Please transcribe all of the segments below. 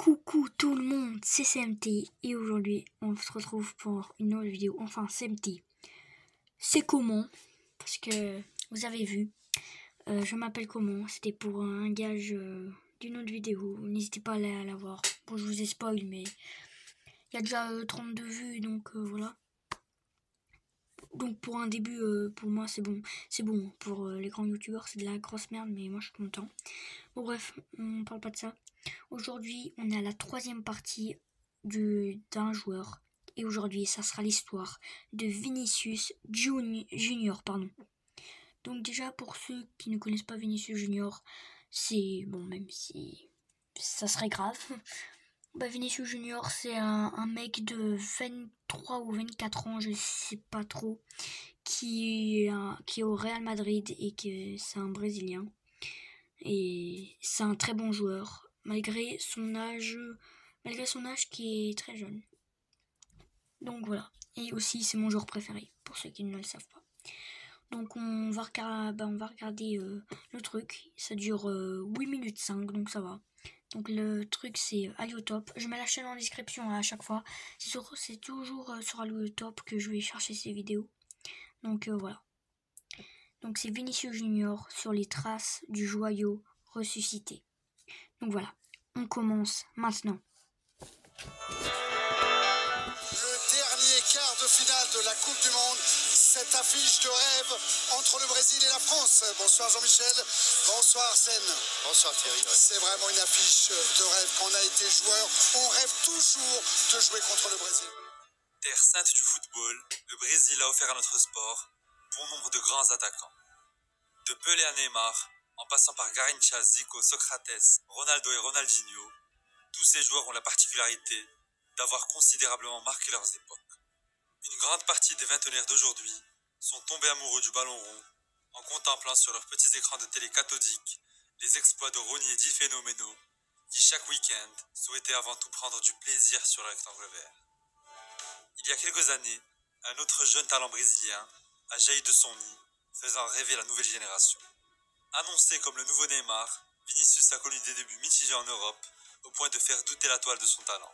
Coucou tout le monde, c'est CMT et aujourd'hui on se retrouve pour une autre vidéo. Enfin CMT, c'est comment? Parce que vous avez vu, je m'appelle comment? C'était pour un gage d'une autre vidéo. N'hésitez pas à la voir. Bon, je vous ai spoil, mais il y a déjà 32 vues, donc voilà. Donc pour un début, pour moi c'est bon. C'est bon, pour les grands youtubeurs c'est de la grosse merde, mais moi je suis content. Bon bref, on parle pas de ça. Aujourd'hui on est à la 3e partie d'un joueur. Et aujourd'hui ça sera l'histoire de Vinicius Junior. Donc déjà pour ceux qui ne connaissent pas Vinicius Junior, c'est bon, même si ça serait grave. Bah, Vinicius Junior, c'est un mec de 23 ou 24 ans, je sais pas trop, qui est au Real Madrid et que c'est un Brésilien. Et c'est un très bon joueur, malgré son âge qui est très jeune. Donc voilà. Et aussi, c'est mon joueur préféré, pour ceux qui ne le savent pas. Donc on va regarder le truc. Ça dure 8 minutes 5, donc ça va. Donc le truc c'est AlioTop. Je mets la chaîne en description à chaque fois. C'est toujours sur AlioTop que je vais chercher ces vidéos. Donc voilà. Donc c'est Vinicius Junior sur les traces du joyau ressuscité. Donc voilà, on commence maintenant. Le dernier quart de finale de la Coupe du Monde, cette affiche de rêve entre le Brésil et la France. Bonsoir Jean-Michel, bonsoir Sen. Bonsoir Thierry. C'est vraiment une affiche de rêve. Quand on a été joueur, on rêve toujours de jouer contre le Brésil. Terre sainte du football, le Brésil a offert à notre sport bon nombre de grands attaquants. De Pelé à Neymar, en passant par Garrincha, Zico, Socrates, Ronaldo et Ronaldinho, tous ces joueurs ont la particularité d'avoir considérablement marqué leurs époques. Une grande partie des vingtenaires d'aujourd'hui sont tombés amoureux du ballon rond en contemplant sur leurs petits écrans de télé cathodiques les exploits de Rony et Di Fenomeno qui chaque week-end souhaitaient avant tout prendre du plaisir sur le rectangle vert. Il y a quelques années, un autre jeune talent brésilien a jailli de son nid, faisant rêver la nouvelle génération. Annoncé comme le nouveau Neymar, Vinicius a connu des débuts mitigés en Europe, au point de faire douter la toile de son talent.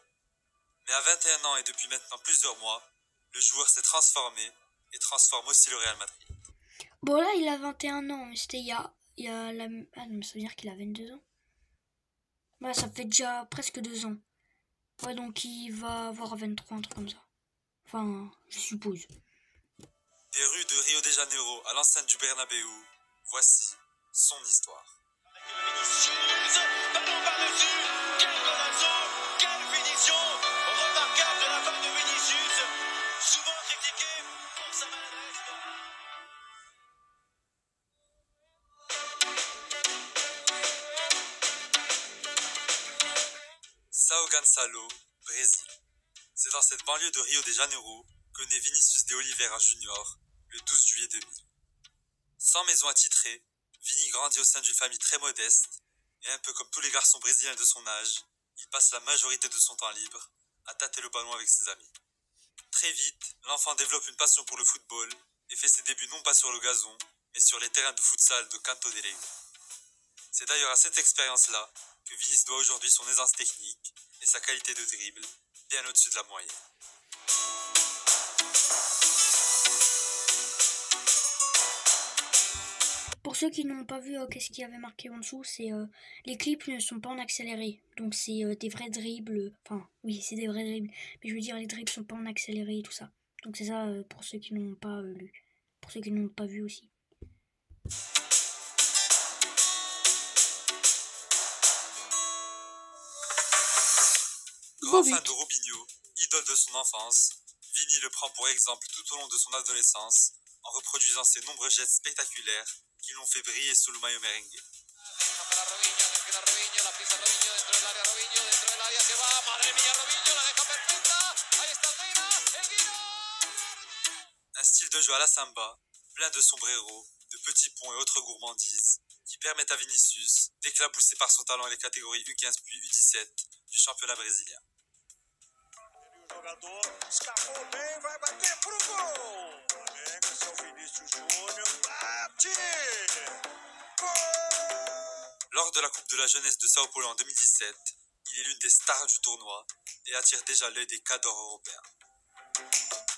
Mais à 21 ans et depuis maintenant plusieurs mois, le joueur s'est transformé et transforme aussi le Real Madrid. Bon là il a 21 ans, mais c'était il y a la... Ah non, mais ça veut dire qu'il a 22 ans. Bah ça fait déjà presque 2 ans. Ouais, donc il va avoir 23, un truc comme ça. Enfin, je suppose. Des rues de Rio de Janeiro à l'enceinte du Bernabéu, voici son histoire. Vinicius, ballon par-dessus, quel golazo, quelle finition remarquable de la part de Vinicius, souvent critiqué pour sa maladresse. São Gonçalo, Brésil. C'est dans cette banlieue de Rio de Janeiro que naît Vinicius de Oliveira Junior le 12 juillet 2000. Sans maison attitrée, Vini grandit au sein d'une famille très modeste et un peu comme tous les garçons brésiliens de son âge, il passe la majorité de son temps libre à tâter le ballon avec ses amis. Très vite, l'enfant développe une passion pour le football et fait ses débuts non pas sur le gazon, mais sur les terrains de futsal de Canto de Rei. C'est d'ailleurs à cette expérience-là que Vinicius doit aujourd'hui son aisance technique et sa qualité de dribble, bien au-dessus de la moyenne. Pour ceux qui n'ont pas vu qu'est-ce qu'il y avait marqué en dessous, c'est les clips ne sont pas en accéléré. Donc c'est des vrais dribbles. Enfin, oui, c'est des vrais dribbles. Mais je veux dire, les dribbles sont pas en accéléré et tout ça. Donc c'est ça pour ceux qui n'ont pas lu. Pour ceux qui n'ont pas vu aussi. Grand fan de Robinho, idole de son enfance, Vini le prend pour exemple tout au long de son adolescence en reproduisant ses nombreux gestes spectaculaires qui l'ont fait briller sous le maillot merengue. Un style de jeu à la samba, plein de sombreros, de petits ponts et autres gourmandises, qui permettent à Vinicius d'éclabousser par son talent les catégories U15 puis U17 du championnat brésilien. O jogador escapou bem, vai bater pro gol. Flamengo, seu Vinícius Júnior, bate! Gol! Lors de la Coupe de la jeunesse de Sao Paulo en 2017, il est l'une des stars du tournoi et attire déjà l'œil des cadors européens.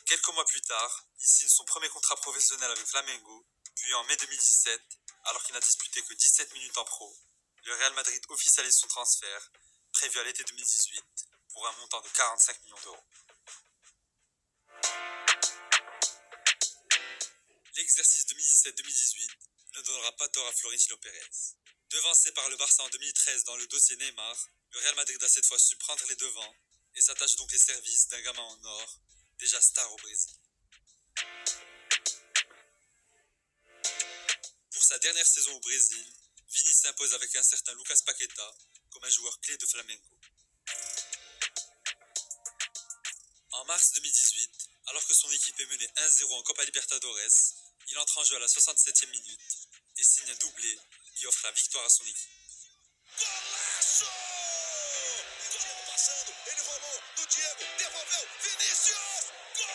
Quelques mois plus tard, il signe son premier contrat professionnel avec Flamengo, puis en mai 2017, alors qu'il n'a disputé que 17 minutes en pro, le Real Madrid officialise son transfert, prévu à l'été 2018, pour un montant de 45 millions d'euros. L'exercice 2017-2018 ne donnera pas tort à Florentino Pérez. Devancé par le Barça en 2013 dans le dossier Neymar, le Real Madrid a cette fois su prendre les devants et s'attache donc les services d'un gamin en or, déjà star au Brésil. Pour sa dernière saison au Brésil, Vini s'impose avec un certain Lucas Paqueta comme un joueur clé de Flamengo. En mars 2018, alors que son équipe est menée 1-0 en Copa Libertadores, il entre en jeu à la 67e minute et signe un doublé qui offre la victoire à son équipe. Golaço! Diego passando, ele rolou do Diego, devolveu, Vinícius! Gol!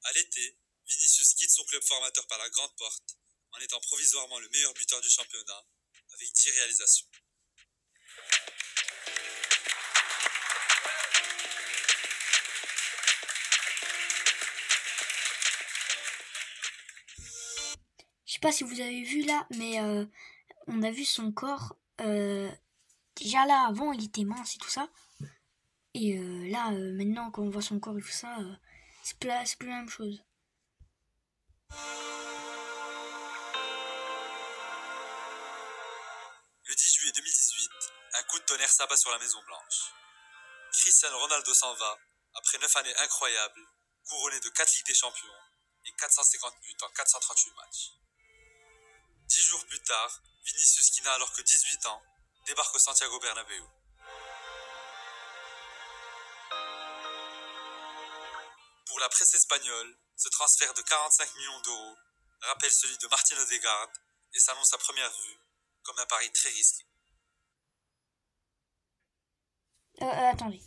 À l'été, Vinicius quitte son club formateur par la grande porte en étant provisoirement le meilleur buteur du championnat avec 10 réalisations. Je sais pas si vous avez vu là, mais on a vu son corps. Déjà là, avant, il était mince et tout ça. Et là, maintenant, quand on voit son corps et tout ça, c'est plus la même chose. Le 10 juillet 2018, un coup de tonnerre s'abat sur la Maison Blanche. Cristiano Ronaldo s'en va, après 9 années incroyables, couronné de 4 Ligues des Champions et 450 buts en 438 matchs. 10 jours plus tard, Vinicius, qui n'a alors que 18 ans, débarque au Santiago Bernabéu. Pour la presse espagnole, ce transfert de 45 millions d'euros rappelle celui de Martin Odegaard et s'annonce à première vue comme un pari très risqué. Attendez.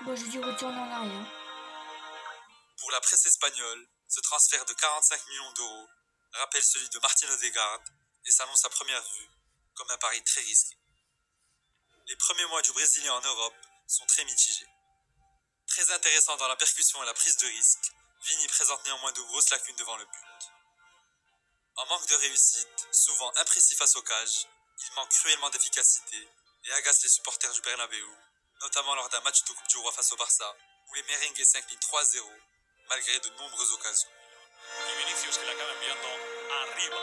Bon, je dis retourner en arrière. Pour la presse espagnole, ce transfert de 45 millions d'euros rappelle celui de Martin Odegaard et s'annonce à première vue comme un pari très risqué. Les premiers mois du Brésilien en Europe sont très mitigés. Très intéressant dans la percussion et la prise de risque, Vini présente néanmoins de grosses lacunes devant le but. En manque de réussite, souvent imprécis face aux cages, il manque cruellement d'efficacité et agace les supporters du Bernabéu, notamment lors d'un match de Coupe du Roi face au Barça, où les merengues s'inclinent 3-0, malgré de nombreuses occasions. Y Vinicius que la acaba enviando arriba.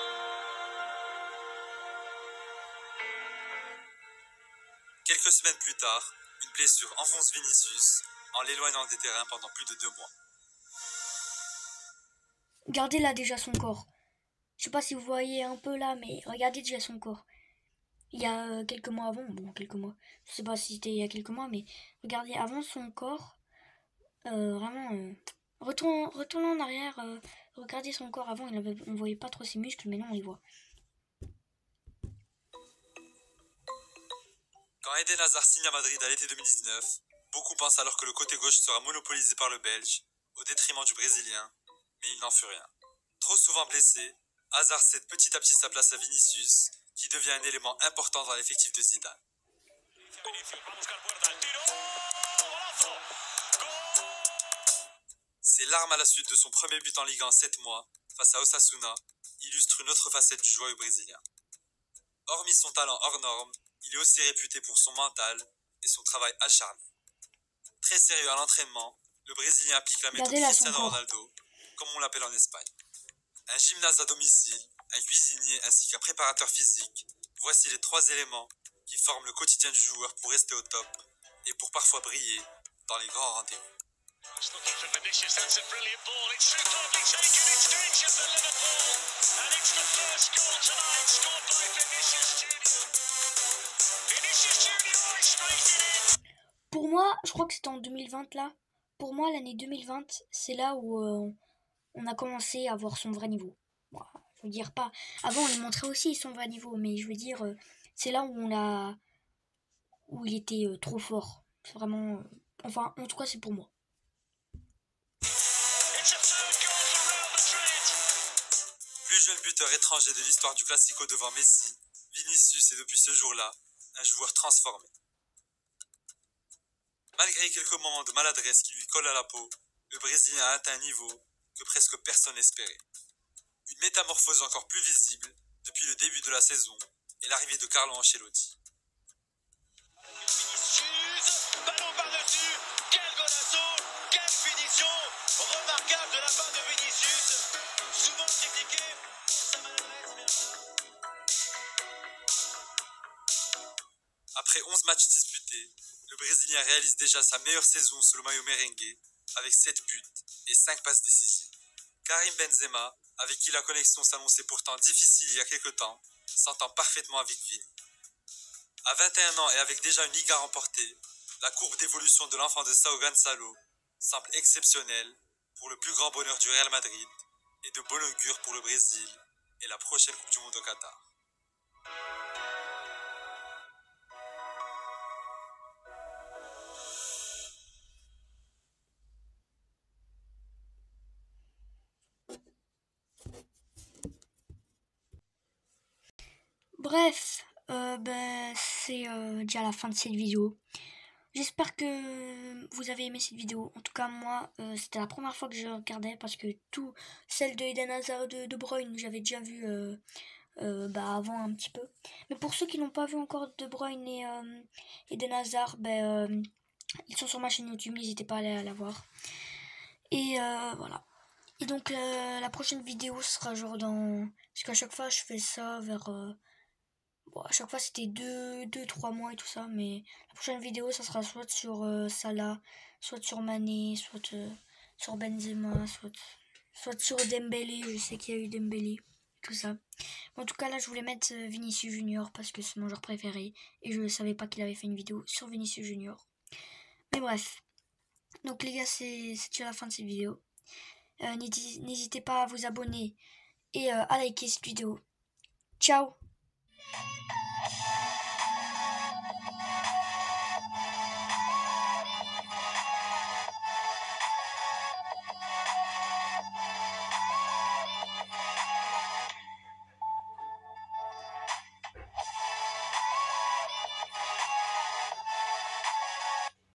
Quelques semaines plus tard, une blessure enfonce Vinicius en l'éloignant des terrains pendant plus de 2 mois. Regardez là déjà son corps. Je sais pas si vous voyez un peu là, mais regardez déjà son corps. Il y a quelques mois avant, quelques mois. Je sais pas si c'était il y a quelques mois, mais regardez avant son corps. Vraiment, retournons en arrière. Regardez son corps avant, on voyait pas trop ses muscles, mais là on les voit. Quand Eden Hazard signe à Madrid à l'été 2019, beaucoup pensent alors que le côté gauche sera monopolisé par le Belge, au détriment du Brésilien, mais il n'en fut rien. Trop souvent blessé, Hazard cède petit à petit sa place à Vinicius, qui devient un élément important dans l'effectif de Zidane. Ses larmes à la suite de son premier but en Ligue 1 en 7 mois, face à Osasuna, illustrent une autre facette du joyeux brésilien. Hormis son talent hors norme, il est aussi réputé pour son mental et son travail acharné. Très sérieux à l'entraînement, le Brésilien applique la méthode Cristiano Ronaldo, comme on l'appelle en Espagne. Un gymnase à domicile, un cuisinier ainsi qu'un préparateur physique, voici les 3 éléments qui forment le quotidien du joueur pour rester au top et pour parfois briller dans les grands rendez-vous. Looking for Vinicius, that's a brilliant ball. It's superbly taken, it's dangerous for Liverpool. And it's the first goal tonight scored by Vinicius Junior. Vinicius Junior is straight in. Pour moi, je crois que c'était en 2020 là. Pour moi, l'année 2020, c'est là où on a commencé à voir son vrai niveau. Bon, je veux dire pas. Avant, on lui montrait aussi son vrai niveau, mais je veux dire, c'est là où il était trop fort. C'est vraiment, enfin, en tout cas, c'est pour moi. It's a third goal for Real Plus jeune buteur étranger de l'histoire du Classico devant Messi, Vinicius est depuis ce jour-là un joueur transformé. Malgré quelques moments de maladresse qui lui collent à la peau, le Brésilien a atteint un niveau que presque personne n'espérait. Une métamorphose encore plus visible depuis le début de la saison et l'arrivée de Carlo Ancelotti. Vinicius, ballon par-dessus, quel golasso, quelle finition remarquable de la part de Vinicius, souvent critiqué pour sa maladresse. Après 11 matchs disputés, le Brésilien réalise déjà sa meilleure saison sous le maillot merengue avec 7 buts et 5 passes décisives. Karim Benzema, avec qui la connexion s'annonçait pourtant difficile il y a quelques temps, s'entend parfaitement avec Vini. À 21 ans et avec déjà une Liga remportée, la courbe d'évolution de l'enfant de Sao Gonçalo semble exceptionnelle pour le plus grand bonheur du Real Madrid et de bon augure pour le Brésil et la prochaine Coupe du Monde au Qatar. Bref, c'est déjà la fin de cette vidéo. J'espère que vous avez aimé cette vidéo. En tout cas, moi, c'était la première fois que je regardais parce que tout, celle de Eden Hazard, de Bruyne, j'avais déjà vu avant un petit peu. Mais pour ceux qui n'ont pas vu encore De Bruyne et Eden Hazard, ils sont sur ma chaîne YouTube, n'hésitez pas à aller la voir. Et voilà. Et donc la prochaine vidéo sera genre dans... Parce qu'à chaque fois je fais ça vers... à chaque fois c'était 2-3 mois et tout ça, mais la prochaine vidéo ça sera soit sur Salah, soit sur Mané, soit sur Benzema, soit sur Dembélé, je sais qu'il y a eu Dembélé, tout ça. En tout cas là je voulais mettre Vinicius Junior parce que c'est mon joueur préféré et je ne savais pas qu'il avait fait une vidéo sur Vinicius Junior. Mais bref, donc les gars c'est déjà la fin de cette vidéo. N'hésitez pas à vous abonner et à liker cette vidéo. Ciao!